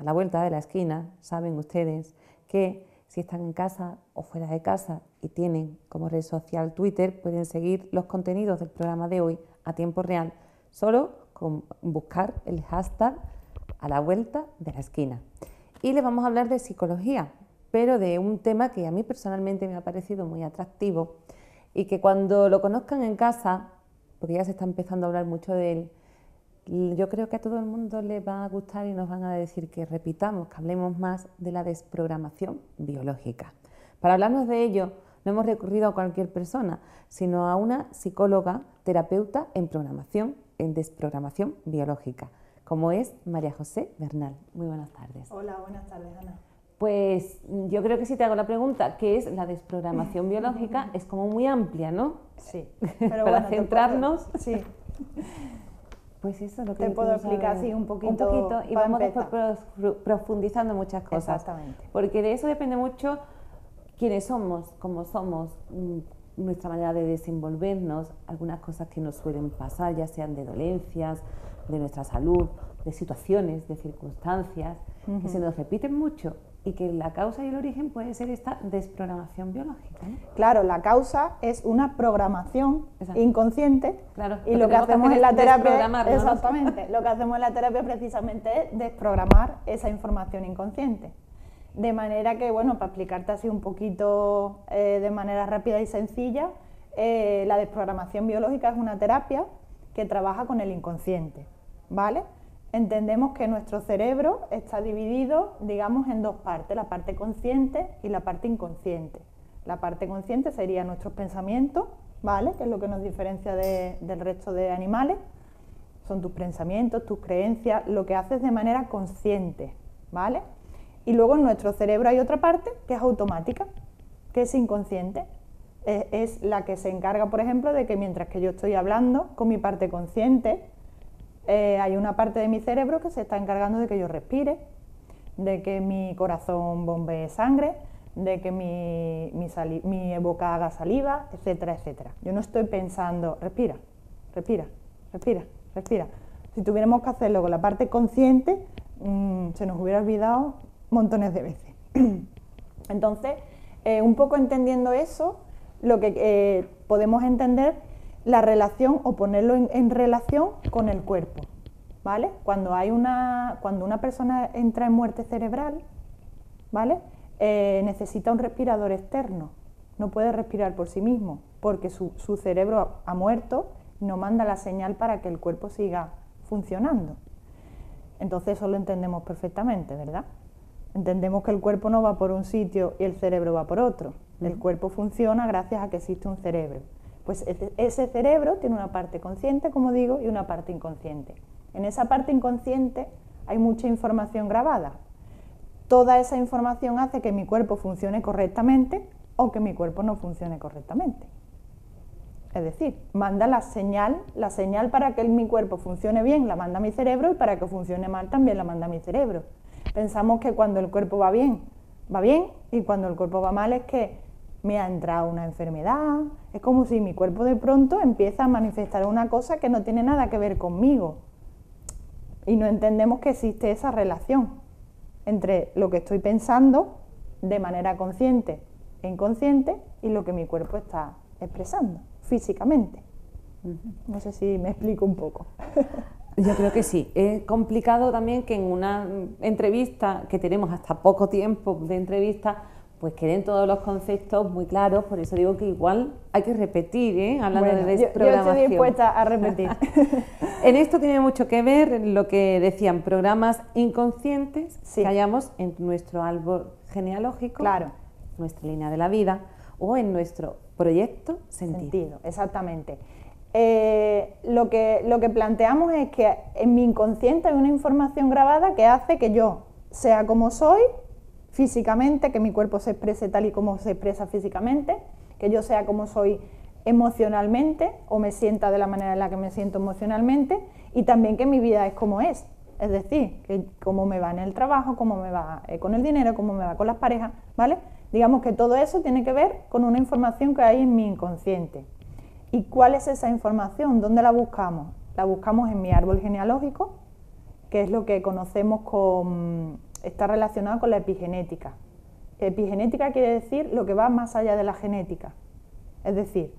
la vuelta de la esquina, saben ustedes que si están en casa o fuera de casa y tienen como red social Twitter, pueden seguir los contenidos del programa de hoy a tiempo real, solo con buscar el hashtag a la vuelta de la esquina. Y les vamos a hablar de psicología, pero de un tema que a mí personalmente me ha parecido muy atractivo y que cuando lo conozcan en casa, porque ya se está empezando a hablar mucho de él, yo creo que a todo el mundo le va a gustar y nos van a decir que repitamos, que hablemos más de la desprogramación biológica. Para hablarnos de ello, no hemos recurrido a cualquier persona, sino a una psicóloga, terapeuta en desprogramación biológica, como es María José Bernal. Muy buenas tardes. Hola, buenas tardes, Ana. Pues yo creo que si te hago la pregunta, ¿qué es la desprogramación biológica? Es como muy amplia, ¿no? Sí. Pero para centrarnos... Sí. Pues eso es lo que te puedo explicar así un poquito y vamos después profundizando muchas cosas. Exactamente. Porque de eso depende mucho quiénes somos, cómo somos, nuestra manera de desenvolvernos, algunas cosas que nos suelen pasar, ya sean de dolencias, de nuestra salud, de situaciones, de circunstancias, que se nos repiten mucho y que la causa y el origen puede ser esta desprogramación biológica, ¿no? Claro, la causa es una programación inconsciente. Claro, y lo que hacemos en la terapia, exactamente, lo que hacemos en la terapia precisamente es desprogramar esa información inconsciente. De manera que, bueno, para explicarte así un poquito de manera rápida y sencilla, la desprogramación biológica es una terapia que trabaja con el inconsciente, ¿vale? Entendemos que nuestro cerebro está dividido, digamos, en dos partes, la parte consciente y la parte inconsciente. La parte consciente serían nuestros pensamientos, ¿vale? Que es lo que nos diferencia del resto de animales. Son tus pensamientos, tus creencias, lo que haces de manera consciente, ¿vale? Y luego en nuestro cerebro hay otra parte que es automática, que es inconsciente. Es la que se encarga, por ejemplo, de que mientras que yo estoy hablando con mi parte consciente, hay una parte de mi cerebro que se está encargando de que yo respire, de que mi corazón bombee sangre, de que mi boca haga saliva, etcétera, etcétera. Yo no estoy pensando, respira, respira, respira, respira. Si tuviéramos que hacerlo con la parte consciente, se nos hubiera olvidado montones de veces. Entonces, un poco entendiendo eso, lo que podemos entender la relación o ponerlo en relación con el cuerpo, ¿vale? Cuando una persona entra en muerte cerebral, ¿vale? Necesita un respirador externo, no puede respirar por sí mismo, porque su cerebro ha muerto, no manda la señal para que el cuerpo siga funcionando. Entonces eso lo entendemos perfectamente, ¿verdad? Entendemos que el cuerpo no va por un sitio y el cerebro va por otro. El cuerpo funciona gracias a que existe un cerebro. Pues ese cerebro tiene una parte consciente, como digo, y una parte inconsciente. En esa parte inconsciente hay mucha información grabada. Toda esa información hace que mi cuerpo funcione correctamente o que mi cuerpo no funcione correctamente. Es decir, manda la señal para que mi cuerpo funcione bien la manda mi cerebro y para que funcione mal también la manda mi cerebro. Pensamos que cuando el cuerpo va bien, y cuando el cuerpo va mal es que me ha entrado una enfermedad. Es como si mi cuerpo de pronto empieza a manifestar una cosa que no tiene nada que ver conmigo. Y no entendemos que existe esa relación entre lo que estoy pensando de manera consciente e inconsciente y lo que mi cuerpo está expresando físicamente. No sé si me explico un poco. Yo creo que sí. Es complicado también que en una entrevista, que tenemos hasta poco tiempo de entrevista, pues queden todos los conceptos muy claros, por eso digo que igual hay que repetir, hablando de desprogramación. Yo estoy dispuesta a repetir. En esto tiene mucho que ver lo que decían, programas inconscientes que hallamos en nuestro árbol genealógico, claro, nuestra línea de la vida, o en nuestro proyecto sentido. Exactamente. Lo que planteamos es que en mi inconsciente hay una información grabada que hace que yo sea como soy físicamente, que mi cuerpo se exprese tal y como se expresa físicamente, que yo sea como soy emocionalmente o me sienta de la manera en la que me siento emocionalmente y también que mi vida es como es decir, que cómo me va en el trabajo, cómo me va con el dinero, cómo me va con las parejas, ¿vale? Digamos que todo eso tiene que ver con una información que hay en mi inconsciente. ¿Y cuál es esa información? ¿Dónde la buscamos? La buscamos en mi árbol genealógico, que es lo que conocemos está relacionado con la epigenética. Epigenética quiere decir lo que va más allá de la genética. Es decir,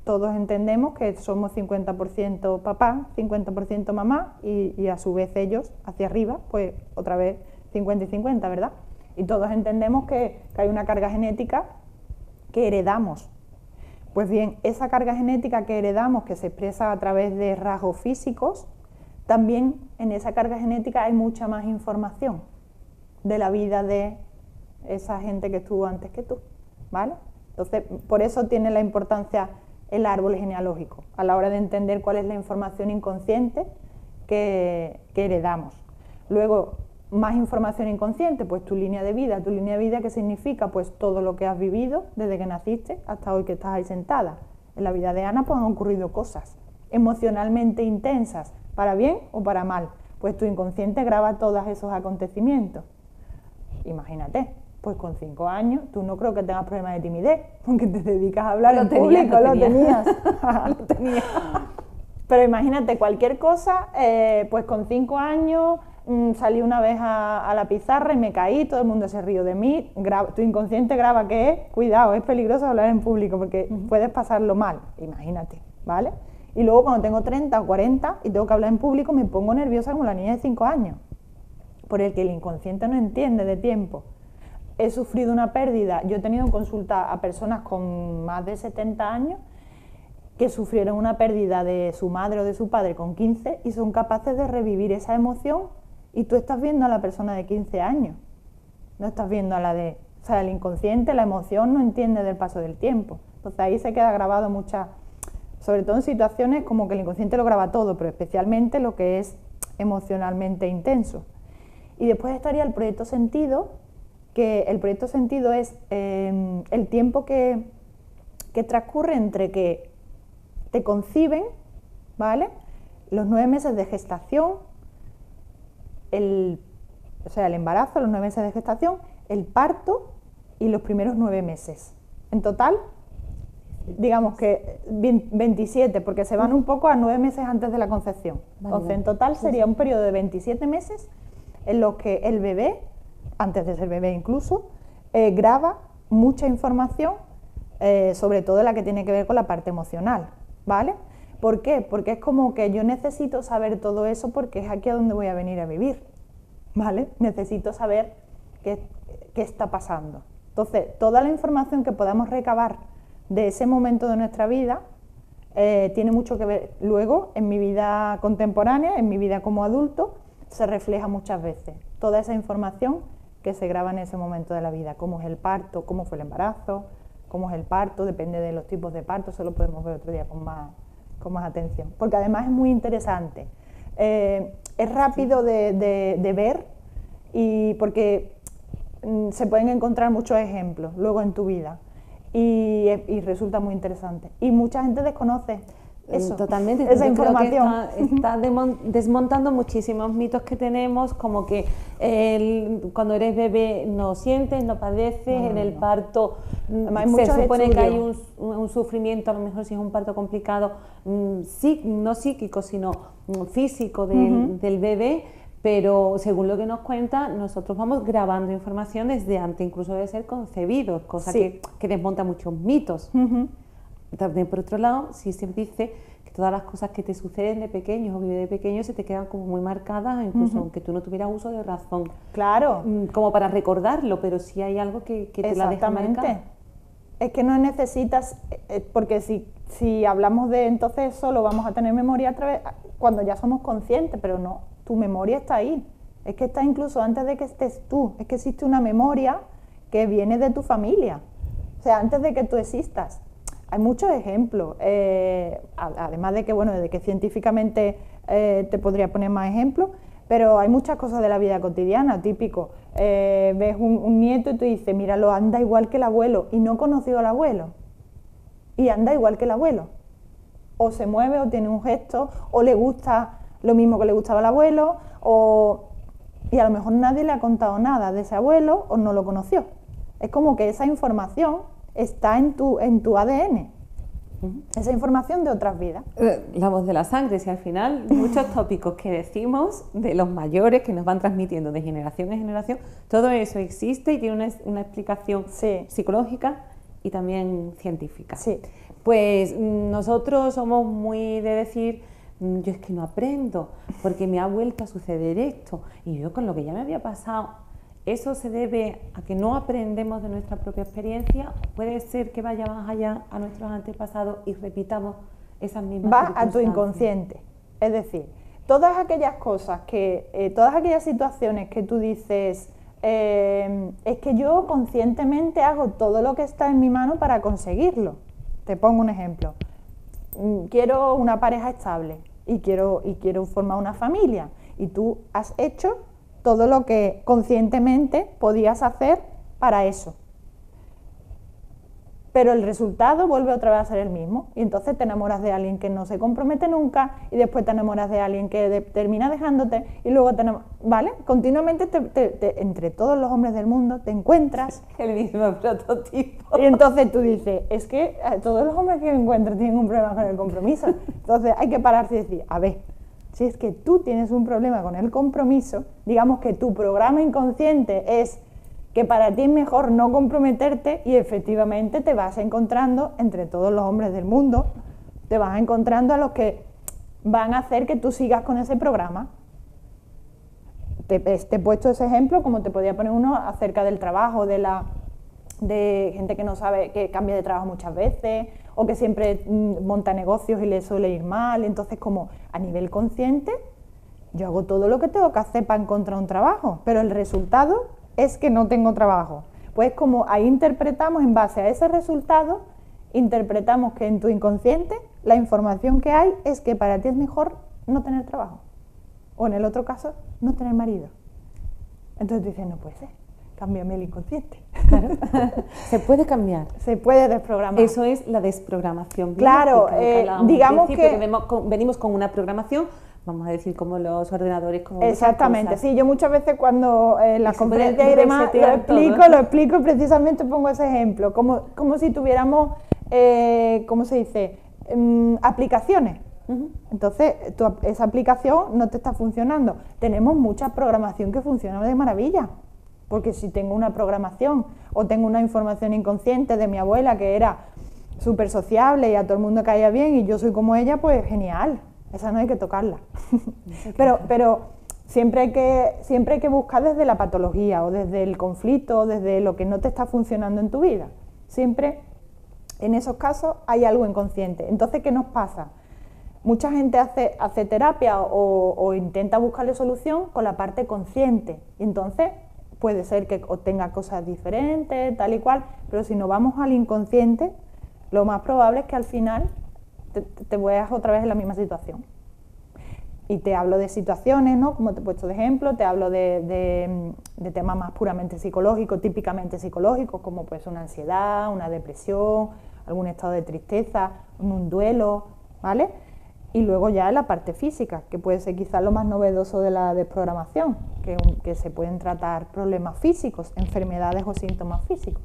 todos entendemos que somos 50% papá, 50% mamá y a su vez ellos hacia arriba, pues otra vez 50 y 50, ¿verdad? Y todos entendemos que hay una carga genética que heredamos. Pues bien, esa carga genética que heredamos, que se expresa a través de rasgos físicos, también en esa carga genética hay mucha más información de la vida de esa gente que estuvo antes que tú, ¿vale? Entonces, por eso tiene la importancia el árbol genealógico, a la hora de entender cuál es la información inconsciente que heredamos. Luego, más información inconsciente, pues tu línea de vida. ¿Tu línea de vida qué significa? Pues todo lo que has vivido desde que naciste hasta hoy que estás ahí sentada. En la vida de Ana pues han ocurrido cosas emocionalmente intensas, para bien o para mal. Pues tu inconsciente graba todos esos acontecimientos. Imagínate, pues con 5 años tú no creo que tengas problemas de timidez, porque te dedicas a hablar en público, lo tenías. Lo tenía. Pero imagínate cualquier cosa, pues con 5 años salí una vez a la pizarra y me caí, todo el mundo se rió de mí, tu inconsciente graba que es, cuidado, es peligroso hablar en público porque puedes pasarlo mal, imagínate, ¿vale? Y luego cuando tengo 30 o 40 y tengo que hablar en público me pongo nerviosa como la niña de 5 años, por el que el inconsciente no entiende de tiempo. He sufrido una pérdida, yo he tenido en consulta a personas con más de 70 años que sufrieron una pérdida de su madre o de su padre con 15 y son capaces de revivir esa emoción y tú estás viendo a la persona de 15 años, no estás viendo a la de... O sea, el inconsciente, la emoción no entiende del paso del tiempo. Entonces ahí se queda grabado muchas, sobre todo en situaciones como que el inconsciente lo graba todo, pero especialmente lo que es emocionalmente intenso. Y después estaría el proyecto sentido, que el proyecto sentido es el tiempo que transcurre entre que te conciben, ¿vale? Los 9 meses de gestación, el embarazo, los 9 meses de gestación, el parto y los primeros 9 meses. En total, digamos que 27, porque se van un poco a 9 meses antes de la concepción. Vale, entonces, en total sería un periodo de 27 meses en los que el bebé, antes de ser bebé incluso, graba mucha información, sobre todo la que tiene que ver con la parte emocional, ¿vale? ¿Por qué? Porque es como que yo necesito saber todo eso porque es aquí a donde voy a venir a vivir, ¿vale? Necesito saber qué está pasando. Entonces, toda la información que podamos recabar de ese momento de nuestra vida tiene mucho que ver. Luego, en mi vida contemporánea, en mi vida como adulto, se refleja muchas veces toda esa información que se graba en ese momento de la vida, cómo es el parto, cómo fue el embarazo, cómo es el parto, depende de los tipos de parto, eso lo podemos ver otro día con más atención, porque además es muy interesante, es rápido de ver y porque se pueden encontrar muchos ejemplos luego en tu vida y resulta muy interesante y mucha gente desconoce eso, totalmente, esa información. Está desmontando muchísimos mitos que tenemos, como que cuando eres bebé no sientes, no padeces, en el parto se supone que hay un sufrimiento, a lo mejor si es un parto complicado, no psíquico, sino físico del bebé, pero según lo que nos cuenta, nosotros vamos grabando información desde antes incluso de ser concebidos, cosa que desmonta muchos mitos. También, por otro lado, sí se dice que todas las cosas que te suceden de pequeños o vives de pequeños se te quedan como muy marcadas, incluso aunque tú no tuvieras uso de razón. Claro. Como para recordarlo, pero sí hay algo que te la deja marcada. Es que no necesitas, porque si hablamos de entonces solo vamos a tener memoria a través, cuando ya somos conscientes, pero no, tu memoria está ahí. Es que está incluso antes de que estés tú. Es que existe una memoria que viene de tu familia. O sea, antes de que tú existas. Hay muchos ejemplos, además de que, bueno, de que científicamente te podría poner más ejemplos, pero hay muchas cosas de la vida cotidiana, típico. Ves un nieto y tú dices, míralo, anda igual que el abuelo, y no conoció al abuelo, y anda igual que el abuelo. O se mueve, o tiene un gesto, o le gusta lo mismo que le gustaba al abuelo, y a lo mejor nadie le ha contado nada de ese abuelo, o no lo conoció. Es como que esa información está en tu ADN, esa información de otras vidas. La voz de la sangre, si al final muchos tópicos que decimos de los mayores que nos van transmitiendo de generación en generación, todo eso existe y tiene una explicación psicológica y también científica. Sí. Pues nosotros somos muy de decir, yo es que no aprendo, porque me ha vuelto a suceder esto, y yo con lo que ya me había pasado. ¿Eso se debe a que no aprendemos de nuestra propia experiencia? ¿Puede ser que vaya más allá a nuestros antepasados y repitamos esas mismas Va circunstancias? a tu inconsciente. Es decir, todas aquellas cosas todas aquellas situaciones que tú dices, es que yo conscientemente hago todo lo que está en mi mano para conseguirlo. Te pongo un ejemplo. Quiero una pareja estable y quiero formar una familia. Y tú has hecho todo lo que conscientemente podías hacer para eso. Pero el resultado vuelve otra vez a ser el mismo. Y entonces te enamoras de alguien que no se compromete nunca, y después te enamoras de alguien que termina dejándote, y luego ¿vale? Continuamente entre todos los hombres del mundo te encuentras el mismo prototipo. Y entonces tú dices, es que todos los hombres que me encuentro tienen un problema con el compromiso. Entonces hay que pararse y decir, a ver, si es que tú tienes un problema con el compromiso, digamos que tu programa inconsciente es que para ti es mejor no comprometerte, y efectivamente te vas encontrando entre todos los hombres del mundo, te vas encontrando a los que van a hacer que tú sigas con ese programa. Te he puesto ese ejemplo, como te podía poner uno acerca del trabajo, de gente que no sabe, que cambia de trabajo muchas veces, o que siempre monta negocios y le suele ir mal. Entonces, como a nivel consciente, yo hago todo lo que tengo que hacer para encontrar un trabajo, pero el resultado es que no tengo trabajo. Pues como ahí interpretamos, en base a ese resultado, interpretamos que en tu inconsciente la información que hay es que para ti es mejor no tener trabajo, o en el otro caso, no tener marido. Entonces tú dices, no puede ser, cámbiame el inconsciente. Claro. Se puede cambiar. Se puede desprogramar. Eso es la desprogramación. Claro, digamos que venimos con una programación, vamos a decir, como los ordenadores, como exactamente, sí, yo muchas veces cuando en las conferencias y demás lo explico y precisamente pongo ese ejemplo, como si tuviéramos, ¿cómo se dice?, aplicaciones. Entonces, esa aplicación no te está funcionando. Tenemos mucha programación que funciona de maravilla, porque si tengo una programación o tengo una información inconsciente de mi abuela que era súper sociable y a todo el mundo caía bien y yo soy como ella, pues genial, esa no hay que tocarla. pero siempre hay que buscar desde la patología o desde el conflicto o desde lo que no te está funcionando en tu vida. Siempre en esos casos hay algo inconsciente. Entonces, ¿qué nos pasa? Mucha gente hace terapia o intenta buscarle solución con la parte consciente, y entonces puede ser que obtenga cosas diferentes, tal y cual, pero si no vamos al inconsciente, lo más probable es que al final te veas otra vez en la misma situación. Y te hablo de situaciones, ¿no?, como te he puesto de ejemplo, te hablo de temas más puramente psicológicos, típicamente psicológicos, como pues una ansiedad, una depresión, algún estado de tristeza, un duelo, ¿vale? Y luego ya la parte física, que puede ser quizás lo más novedoso de la desprogramación, que se pueden tratar problemas físicos, enfermedades o síntomas físicos.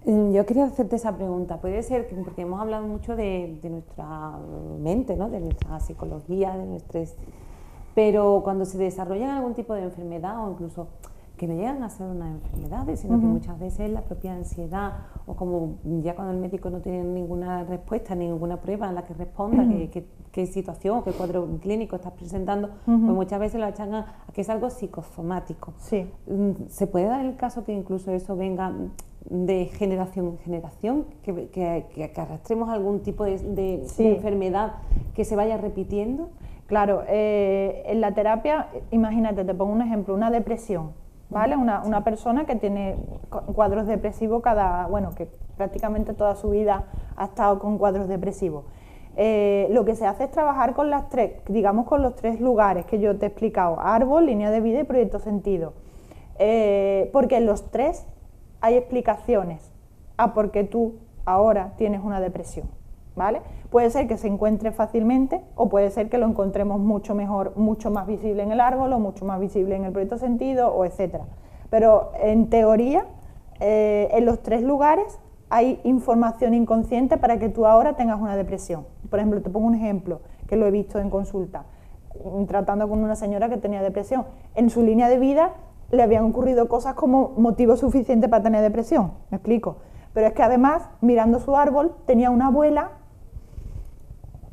Yo quería hacerte esa pregunta. Puede ser, porque hemos hablado mucho de nuestra mente, ¿no?, de nuestra psicología, pero cuando se desarrolla algún tipo de enfermedad, o incluso que no llegan a ser unas enfermedades, sino que muchas veces la propia ansiedad, o como ya cuando el médico no tiene ninguna respuesta, ninguna prueba en la que responda qué situación o qué cuadro clínico estás presentando, pues muchas veces lo echan a que es algo psicosomático. Sí. ¿Se puede dar el caso que incluso eso venga de generación en generación, que arrastremos algún tipo de enfermedad que se vaya repitiendo? Claro, en la terapia, imagínate, te pongo un ejemplo, una depresión, ¿vale? Una persona que tiene cuadros depresivos que prácticamente toda su vida ha estado con cuadros depresivos. Lo que se hace es trabajar con con los tres lugares que yo te he explicado: árbol, línea de vida y proyecto sentido. Porque en los tres hay explicaciones a por qué tú ahora tienes una depresión, ¿vale? Puede ser que se encuentre fácilmente, o puede ser que lo encontremos mucho mejor, mucho más visible en el árbol, o mucho más visible en el proyecto sentido, o etcétera. Pero en teoría, en los tres lugares hay información inconsciente para que tú ahora tengas una depresión. Por ejemplo, te pongo un ejemplo que lo he visto en consulta, tratando con una señora que tenía depresión. En su línea de vida le habían ocurrido cosas como motivo suficiente para tener depresión, me explico. Pero es que además, mirando su árbol, tenía una abuela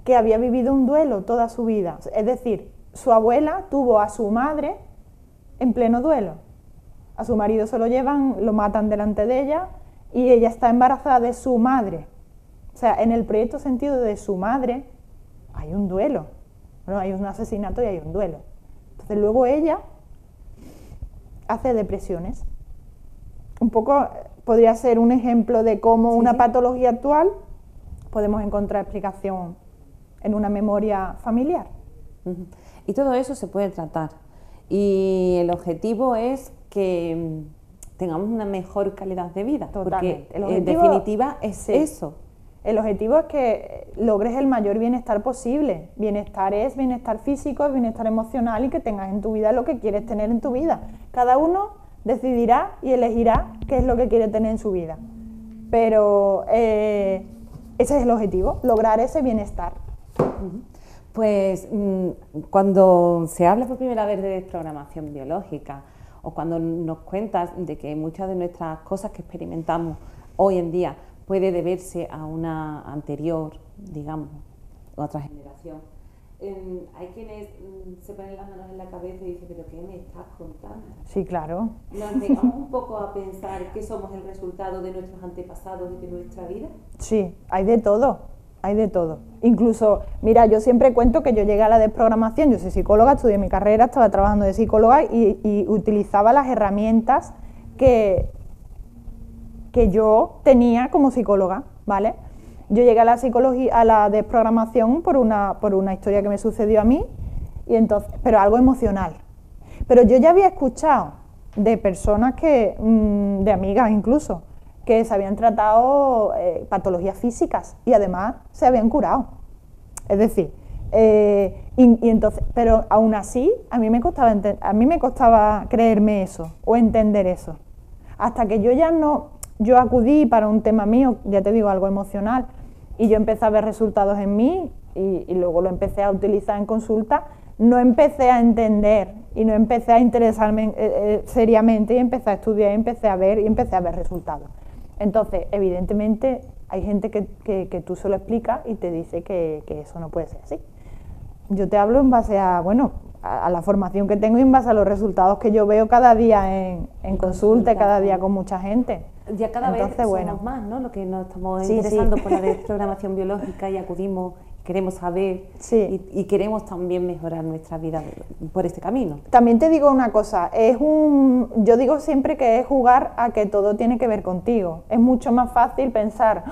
que había vivido un duelo toda su vida. Es decir, su abuela tuvo a su madre en pleno duelo. A su marido se lo llevan, lo matan delante de ella y ella está embarazada de su madre. O sea, en el proyecto sentido de su madre hay un duelo. Bueno, hay un asesinato y hay un duelo. Entonces luego ella hace depresiones. Un poco podría ser un ejemplo de cómo una patología actual podemos encontrar explicación en una memoria familiar. Y todo eso se puede tratar. Y el objetivo es que tengamos una mejor calidad de vida. Totalmente. Porque en definitiva es eso. El objetivo es que logres el mayor bienestar posible. Bienestar es bienestar físico, es bienestar emocional y que tengas en tu vida lo que quieres tener en tu vida. Cada uno decidirá y elegirá qué es lo que quiere tener en su vida. Pero ese es el objetivo, lograr ese bienestar. Pues cuando se habla por primera vez de desprogramación biológica o cuando nos cuentas de que muchas de nuestras cosas que experimentamos hoy en día puede deberse a una anterior, digamos, otra generación, hay quienes se ponen las manos en la cabeza y dicen, ¿pero qué me estás contando? Sí, claro. ¿Nos negamos un poco a pensar que somos el resultado de nuestros antepasados y de nuestra vida? Sí, hay de todo, hay de todo. Incluso, mira, yo siempre cuento que yo llegué a la desprogramación, yo soy psicóloga, estudié mi carrera, estaba trabajando de psicóloga y utilizaba las herramientas que yo tenía como psicóloga, ¿vale? Yo llegué a la psicología, a la desprogramación por una historia que me sucedió a mí, y entonces, pero algo emocional. Pero yo ya había escuchado de personas de amigas incluso, que se habían tratado patologías físicas y además se habían curado. Es decir, y entonces, pero aún así a mí me costaba creerme eso o entender eso. Hasta que yo acudí para un tema mío, ya te digo, algo emocional, y yo empecé a ver resultados en mí y luego lo empecé a utilizar en consulta, no empecé a entender y no empecé a interesarme seriamente y empecé a estudiar y empecé a ver resultados. Entonces, evidentemente, hay gente que tú se lo explicas y te dice que eso no puede ser así. Yo te hablo en base a la formación que tengo y en base a los resultados que yo veo cada día en consulta, cada día con mucha gente. Ya cada vez somos más, ¿no? Lo que nos estamos interesando por la desprogramación biológica y acudimos, queremos saber y queremos también mejorar nuestra vida por este camino. También te digo una cosa, yo digo siempre que es jugar a que todo tiene que ver contigo. Es mucho más fácil pensar,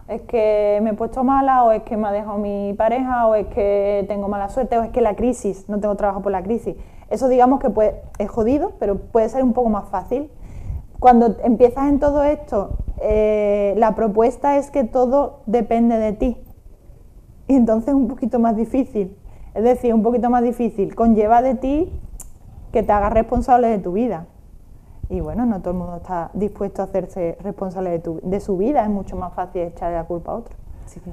es que me he puesto mala, o es que me ha dejado mi pareja, o es que tengo mala suerte, o es que la crisis, no tengo trabajo por la crisis. Eso digamos que es jodido, pero puede ser un poco más fácil. Cuando empiezas en todo esto, la propuesta es que todo depende de ti. Y entonces es un poquito más difícil. Es decir, un poquito más difícil. Conlleva de ti que te hagas responsable de tu vida. Y bueno, no todo el mundo está dispuesto a hacerse responsable de su vida. Es mucho más fácil echarle la culpa a otro. Sí, que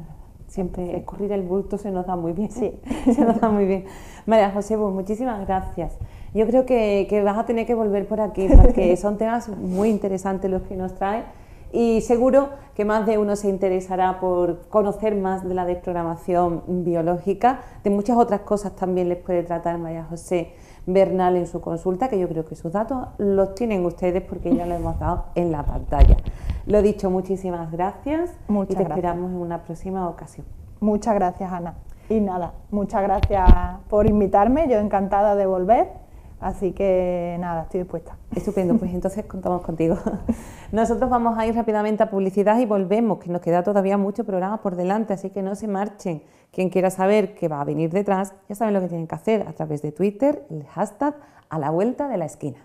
siempre escurrir el bulto se nos da muy bien. Sí. Se nos da muy bien. María José, pues muchísimas gracias. Yo creo que vas a tener que volver por aquí porque son temas muy interesantes los que nos traes y seguro que más de uno se interesará por conocer más de la desprogramación biológica. De muchas otras cosas también les puede tratar María José Bernal en su consulta, que yo creo que sus datos los tienen ustedes porque ya lo hemos dado en la pantalla. Lo dicho, muchísimas gracias y te esperamos en una próxima ocasión. Muchas gracias, Ana. Y nada, muchas gracias por invitarme, yo encantada de volver. Así que nada, estoy dispuesta. Estupendo, pues entonces contamos contigo. Nosotros vamos a ir rápidamente a publicidad y volvemos, que nos queda todavía mucho programa por delante, así que no se marchen. Quien quiera saber qué va a venir detrás, ya saben lo que tienen que hacer a través de Twitter, el hashtag #ALAVUELTADELAESQUINA.